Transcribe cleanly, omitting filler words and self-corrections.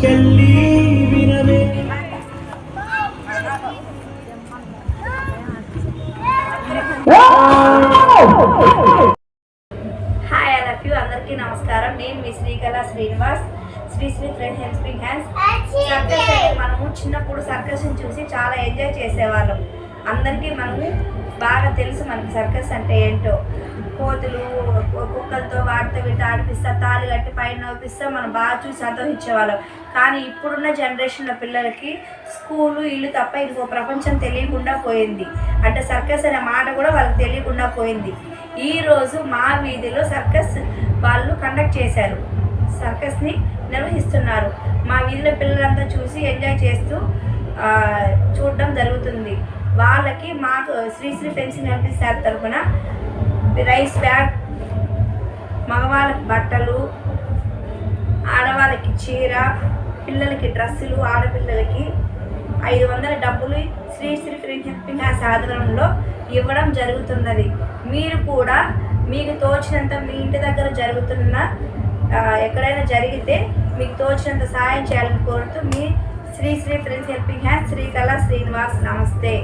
చెల్లి వినవే. Hi I love you. అందరికీ నమస్కారం. నేను మీ Srikala Srinivas, Sri friend helping hands. Circus మనము చిన్నప్పుడు సర్కస్ని చూసి చాలా ఎంజాయ్ చేసేవాళ్ళం. అందరికీ మనము బాగా తెలుసు మనకి సర్కస్ అంటే ఏంటో. కోతులు కుక్కలతో వాటితో వీటి ఆడిపిస్తా, తాళి కట్టి పైన నవ్విస్తా మనం బాగా చూసి సంతోషించేవాళ్ళం. కానీ ఇప్పుడున్న జనరేషన్లో పిల్లలకి స్కూలు ఇల్లు తప్ప ఇంకో ప్రపంచం తెలియకుండా పోయింది. అంటే సర్కస్ అనే మాట కూడా వాళ్ళకి తెలియకుండా పోయింది. ఈరోజు మా వీధిలో సర్కస్ వాళ్ళు కండక్ట్ చేశారు, సర్కస్ని నిర్వహిస్తున్నారు. మా వీధిలో పిల్లలంతా చూసి ఎంజాయ్ చేస్తూ చూడడం జరుగుతుంది. వాళ్ళకి మాకు శ్రీ ఫెన్సింగ్ హెల్పింగ్ శాఖ తరఫున రైస్ బ్యాగ్, మగవాళ్ళకి బట్టలు, ఆడవాళ్ళకి చీర, పిల్లలకి డ్రెస్సులు, ఆడపిల్లలకి 500 డబ్బులు శ్రీ ఫ్రెండ్ హెల్పింగ్ హ్యాండ్స్ ఆధ్వర్యంలో ఇవ్వడం జరుగుతున్నది. మీరు కూడా మీకు తోచినంత మీ ఇంటి దగ్గర జరుగుతున్న ఎక్కడైనా జరిగితే మీకు తోచినంత సహాయం చేయాలని కోరుతూ మీ Sri friends helping hands Srikala Srinivas. నమస్తే.